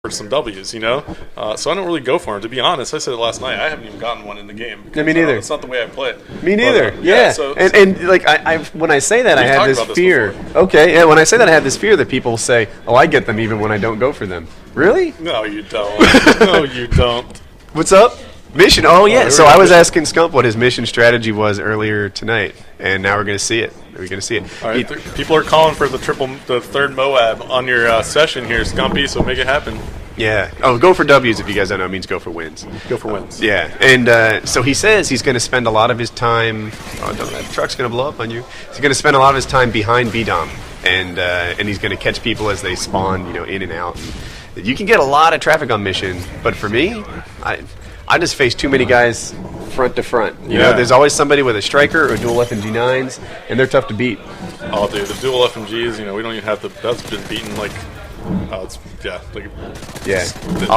for some W's, you know? So I don't really go for them. To be honest, I said it last night, I haven't even gotten one in the game. Because, me neither. It's not the way I play it. Me neither. But, yeah. So, and like when I say that, I have this fear. Okay, yeah. When I say that, I have this fear that people will say, "Oh, I get them even when I don't go for them." Really? No, you don't. No, you don't. What's up? Mission. Oh yeah. So I was asking Scump what his mission strategy was earlier tonight, and now we're gonna see it. We're gonna see it. All right, people are calling for the third Moab on your session here, Scumpi. So make it happen. Yeah. Oh, go for W's if you guys don't know. It means go for wins. Go for wins. Yeah. And so he says he's going to spend a lot of his time. Oh, don't, that truck's going to blow up on you. He's going to spend a lot of his time behind BDOM, and he's going to catch people as they spawn, you know, in and out. And you can get a lot of traffic on mission, but for me, I just face too many guys front to front. You know, there's always somebody with a striker or dual FMG9s, and they're tough to beat. Oh, dude, the dual FMGs, you know, we don't even have to. That's been beaten like. I'll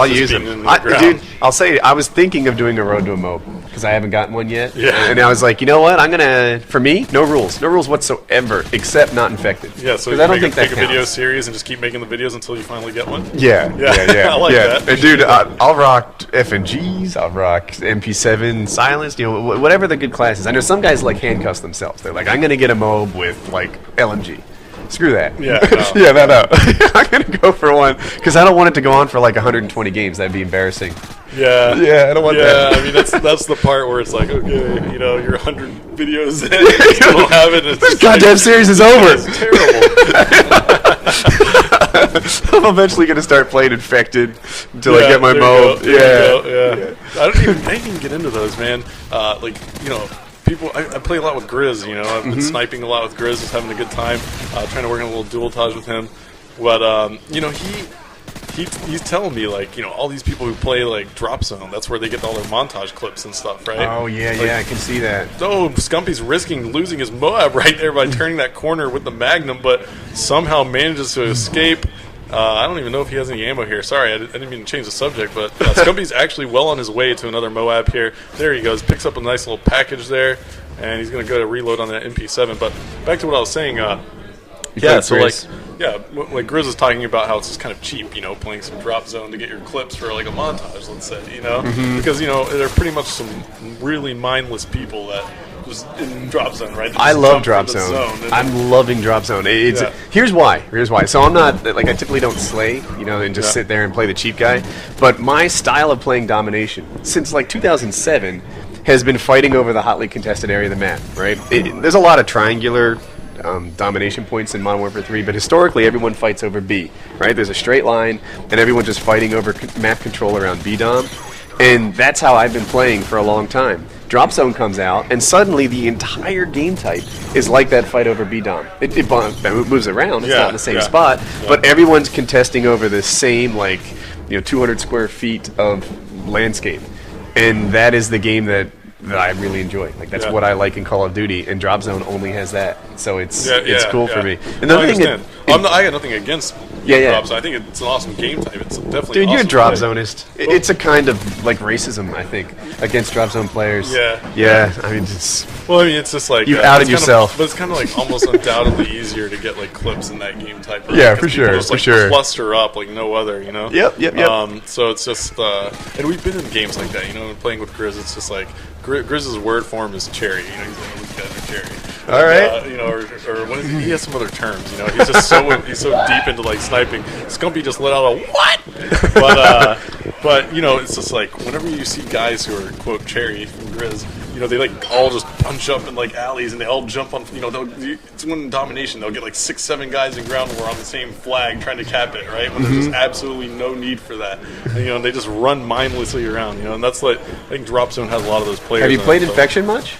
use them. Dude, I'll say I was thinking of doing a road to a MOB because I haven't gotten one yet. Yeah. And I was like, you know what? I'm gonna. For me, no rules whatsoever, except not infected. Yeah. So I don't think that make a video series and just keep making the videos until you finally get one. Yeah. I like that. And dude, I'll rock FNGs. I'll rock MP7 silenced. You know, whatever the good class is. I know some guys like handcuffs themselves. They're like, I'm gonna get a MOB with like LMG. Screw that. Yeah, no. Yeah, no. I'm going to go for one because I don't want it to go on for like 120 games. That'd be embarrassing. Yeah. Yeah, I don't want that. Yeah, I mean, that's the part where it's like, okay, you know, you're 100 videos in, you still don't have it. This goddamn series is over. It's terrible. I'm eventually going to start playing Infected until I get my MOB. Yeah. I didn't even get into those, man. Like, you know, people, I play a lot with Grizz, you know. I've been sniping a lot with Grizz, just having a good time, trying to work on a little dual-tage with him. But, you know, he's telling me, like, you know, all these people who play, like, Drop Zone, that's where they get all their montage clips and stuff, right? Oh, yeah, like, I can see that. Oh, Scumpi's risking losing his Moab right there by turning that corner with the Magnum, but somehow manages to escape. I don't even know if he has any ammo here. Sorry, I didn't mean to change the subject, but Scumpi's actually well on his way to another Moab here. There he goes. Picks up a nice little package there, and he's going to go to reload on that MP7. But back to what I was saying. Like Grizz is talking about how it's just kind of cheap, you know, playing some Drop Zone to get your clips for like a montage, let's say, you know, because you know they're pretty much some really mindless people that just in Drop Zone, right? I love Drop Zone. I'm loving Drop Zone. Here's why. So I'm not like I typically don't slay, you know, and just sit there and play the cheap guy. But my style of playing domination since like 2007 has been fighting over the hotly contested area of the map. Right? There's a lot of triangular domination points in Modern Warfare 3, but historically everyone fights over B, right? There's a straight line, and everyone's just fighting over map control around B-Dom, and that's how I've been playing for a long time. Drop Zone comes out, and suddenly the entire game type is like that fight over B-Dom. It moves around, it's not in the same spot, but everyone's contesting over the same, like, you know, 200 square feet of landscape, and that is the game that I really enjoy. Like that's what I like in Call of Duty, and Drop Zone only has that, so it's cool for me. And I understand. I got nothing against Drop Zone. I think it's an awesome game type. It's definitely dude, awesome you're a Drop Zonist. It's a kind of like racism, I think, against Drop Zone players. Yeah. I mean, it's just like you've outed yourself. But it's kind of like almost undoubtedly easier to get like clips in that game type. Right? Yeah, for sure. Just, like, cluster up like no other, you know. Yep. So it's just, and we've been in games like that, you know, playing with Grizz. It's just like Grizz's word form is cherry. You know, he's like, these guys are cherry. All right. You know, or what is he has some other terms. You know, he's just so deep into like sniping. Scumpi just let out a what? But you know, it's just like whenever you see guys who are quote cherry from Grizz, you know, they like all just punch up in like alleys and they all jump on. You know, it's when domination they'll get like 6-7 guys in ground war on the same flag trying to cap it, right? When there's just absolutely no need for that. And, you know, they just run mindlessly around. You know, and that's like I think Drop Zone has a lot of those players. Have you played Infection much?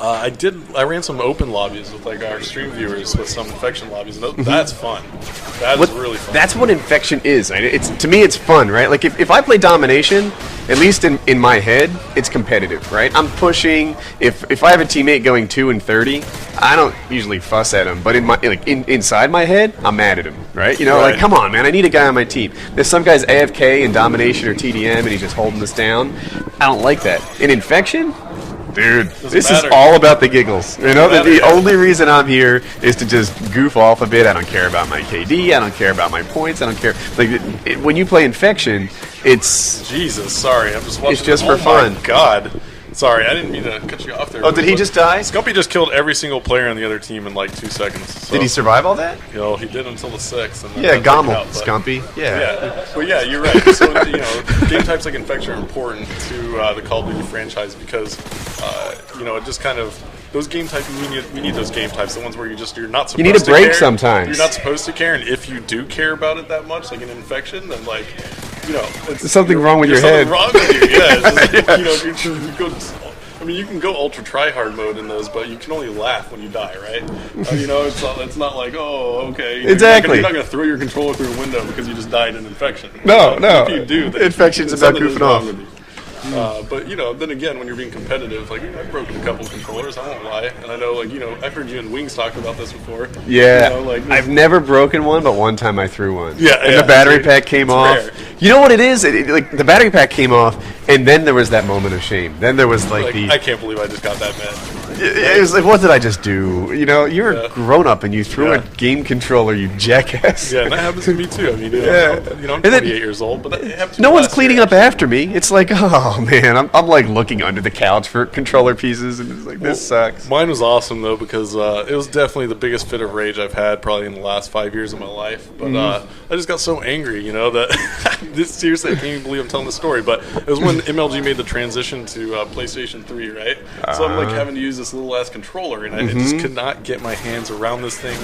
I did. I ran some open lobbies with like our stream viewers with some Infection lobbies, and that's fun. That is really fun. That's what Infection is. Right? It's to me, it's fun, right? Like if I play domination, at least in my head, it's competitive, right? I'm pushing. If I have a teammate going 2 and 30, I don't usually fuss at him, but inside my head, I'm mad at him, right? You know, like come on, man, I need a guy on my team. There's some guy's AFK in domination or TDM, and he's just holding us down. I don't like that. In Infection, Dude, this is all about the giggles. You know, the only reason I'm here is to just goof off a bit. I don't care about my KD. I don't care about my points. I don't care. Like, when you play Infection, it's... Jesus, sorry. I'm just watching. It's just for fun. Oh, my God. Sorry, I didn't mean to cut you off there. Oh, did he just die? Scumpi just killed every single player on the other team in like 2 seconds. So, did he survive all that? You know, he did until the 6th. And then yeah, Gommel, Scumpi. Yeah. Well, yeah, you're right. So, you know, game types like Infection are important to the Call of Duty franchise because, you know, it just kind of... Those game types, we need those game types, the ones where you're not supposed to care. You need a break sometimes. You're not supposed to care, and if you do care about it that much, like an Infection, then like, you know, there's something wrong with your head. Something wrong with you, yeah. It's just, you know, you go. I mean, you can go ultra try-hard mode in those, but you can only laugh when you die, right? You know, it's not like, oh, okay. Exactly. You're not going to throw your controller through a window because you just died in Infection. No. If you do, then Infection's about goofing off. But, you know, then again, when you're being competitive, like, I've broken a couple of controllers, I won't lie. And I know, like, you know, I've heard you and Wings talk about this before. Yeah. You know, like, I've never broken one, but one time I threw one. Yeah, and the battery pack came off. Rare. You know what it is? Like, the battery pack came off, and then there was that moment of shame. Then there was, like the... I can't believe I just got that mad. It was like, what did I just do? You know, you're a grown-up, and you threw a game controller, you jackass. Yeah, and that happens to me, too. I mean, you know, I'm 28 years old, but that happened to me. No one's cleaning up after me. It's like, oh, man, I'm like looking under the couch for controller pieces, and it's like, this sucks. Mine was awesome, though, because it was definitely the biggest fit of rage I've had probably in the last 5 years of my life. But I just got so angry, you know, that this seriously, I can't even believe I'm telling the story, but it was when MLG made the transition to PlayStation 3, right? So I'm like having to use this little ass controller, and I just could not get my hands around this thing.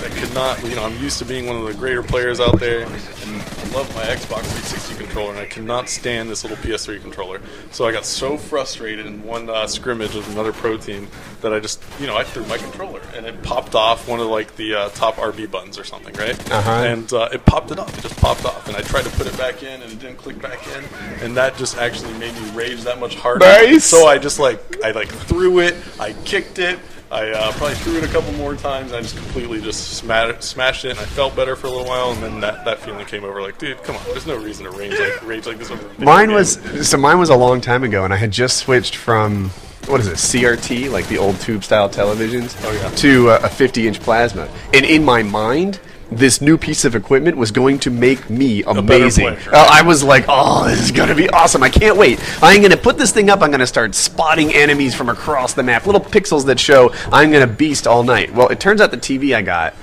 I could not, you know, I'm used to being one of the greater players out there, and I love my Xbox 360 controller, and I cannot stand this little PS3 controller. So I got so frustrated in one scrimmage with another pro team that I just, you know, I threw my controller, and it popped off one of like the top RB buttons or something, right? And it popped it off. It just popped off, and I tried to put it back in, and it didn't click back in, and that just actually made me rage that much harder. Nice. So I just threw it, I kicked it, I probably threw it a couple more times, and I just completely just smashed it, and I felt better for a little while, and then that feeling came over, like, dude, come on, there's no reason to rage like this. Mine was a long time ago, and I had just switched from, what is it, CRT, like the old tube-style televisions, to a 50-inch plasma. And in my mind, this new piece of equipment was going to make me amazing. Player, right? I was like, oh, this is going to be awesome. I can't wait. I'm going to put this thing up. I'm going to start spotting enemies from across the map, little pixels that show I'm going to beast all night. Well, it turns out the TV I got,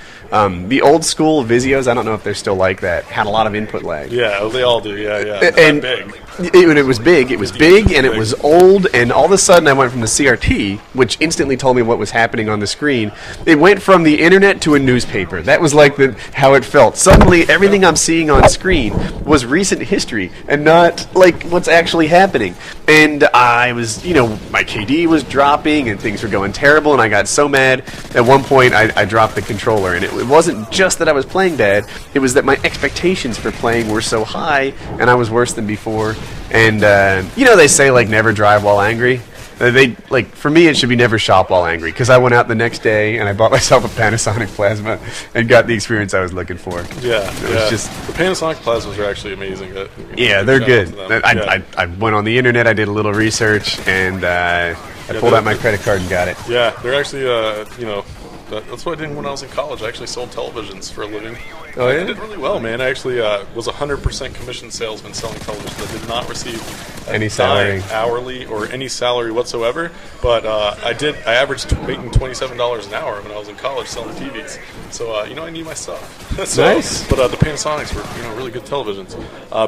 the old school EnVyUs, I don't know if they're still like that, had a lot of input lag. Yeah, they all do, yeah. And big. It was big, and it was old, and all of a sudden I went from the CRT, which instantly told me what was happening on the screen. It went from the internet to a newspaper. That was like how it felt. Suddenly, everything I'm seeing on screen was recent history, and not like what's actually happening. And I was, you know, my KD was dropping, and things were going terrible, and I got so mad. At one point, I dropped the controller, and it wasn't just that I was playing bad, it was that my expectations for playing were so high, and I was worse than before. And, you know, they say, like, never drive while angry. Like, for me, it should be never shop while angry, because I went out the next day, and I bought myself a Panasonic plasma, and got the experience I was looking for. Yeah, it was just the Panasonic plasmas are actually amazing. Yeah, they're good. I went on the internet, I did a little research, and I pulled out my credit card and got it. Yeah, they're actually, you know, that's what I did when I was in college. I actually sold televisions for a living. Oh, yeah? I did really well, man. I actually was a 100% commission salesman selling televisions. I did not receive any salary, hourly, or any salary whatsoever. But I averaged making $27 an hour when I was in college selling TVs. So you know, I need my stuff. Nice. But the Panasonics were, you know, really good televisions.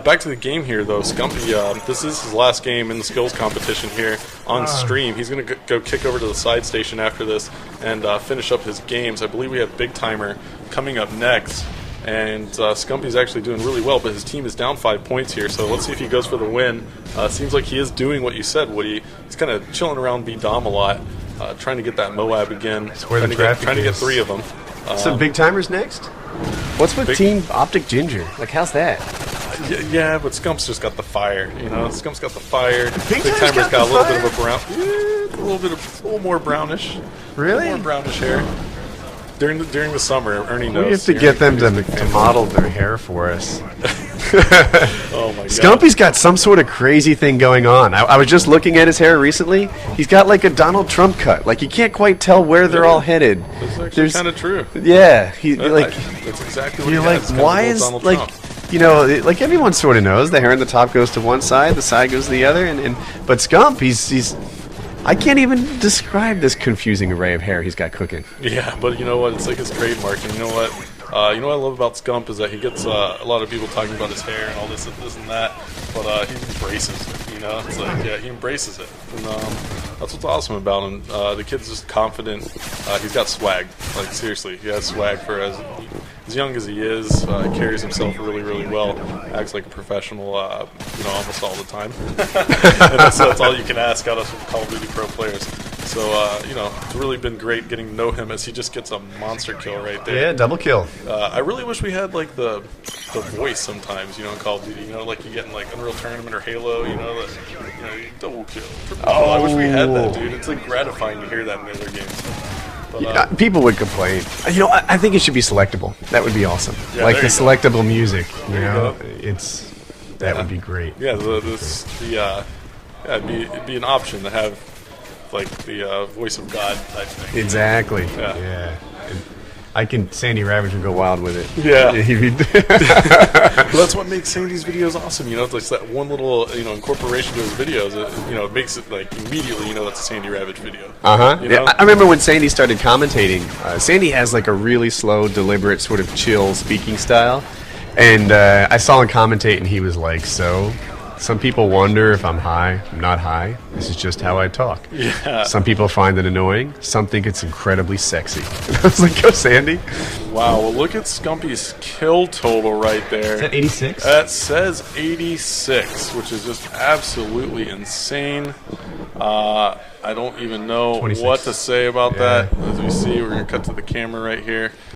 Back to the game here, though. Scumpi, this is his last game in the skills competition here on stream. He's going to go kick over to the side station after this and finish up his games. I believe we have Big Timer coming up next. And Scumpi's actually doing really well, but his team is down 5 points here, so let's see if he goes for the win. Seems like he is doing what you said, Woody. He's kind of chilling around B-Dom a lot, trying to get that Moab again. That's where trying to get 3 of them. So Big Timer's next? What's with Team OpTic Ginger? Like, how's that? Yeah, but Scump's just got the fire, you know? Scump's got the fire. Big Timer's got a little bit of a brown... Yeah, a little more brownish. Really? A little more brownish hair. During the summer, Ernie knows. We have to get them to model their hair for us. Oh my god. Scumpy's got some sort of crazy thing going on. I was just looking at his hair recently. He's got like a Donald Trump cut. Like you can't quite tell where they're all headed. That's actually kind of true. Yeah, that's exactly what you're he like, has. why is like, you know, like everyone sort of knows the hair on the top goes to one side, the side goes to the other, but Scump, he's I can't even describe this confusing array of hair he's got cooking. Yeah, but you know what? It's like his trademark, and you know what? You know what I love about Scump is that he gets a lot of people talking about his hair and all this and that, but he embraces it. You know, it's like he embraces it, and that's what's awesome about him. The kid's just confident. He's got swag. Like seriously, he has swag for as young as he is. Carries himself really, really well. Acts like a professional, you know, almost all the time. And that's all you can ask out of some Call of Duty Pro players. So, you know, it's really been great getting to know him as he just gets a monster kill right there. Yeah, double kill. I really wish we had, like, the voice sometimes, you know, in Call of Duty. You know, like you get in, like, Unreal Tournament or Halo, you know, you double kill, triple kill. I wish we had that, dude. It's, like, gratifying to hear that in other games. But, yeah, people would complain. You know, I think it should be selectable. That would be awesome. Yeah, like the selectable music, you know? That would be great. Yeah, it'd be an option to have, like, the voice of God type thing. Exactly. Yeah. And Sandy Ravage would go wild with it. Yeah. Well, that's what makes Sandy's videos awesome. You know, it's like that one little, you know, incorporation to his videos. You know, it makes it like immediately, you know, that's a Sandy Ravage video. You know? Yeah, I remember when Sandy started commentating. Sandy has like a really slow, deliberate, sort of chill speaking style. And I saw him commentate, and he was like, "So, some people wonder if I'm high. I'm not high. This is just how I talk. Yeah. Some people find it annoying. Some think it's incredibly sexy." I was like, "Go, Sandy." Wow. Well, look at Scumpy's kill total right there. Is that 86? That says 86, which is just absolutely insane. I don't even know 26. what to say about that. As we see, we're going to cut to the camera right here.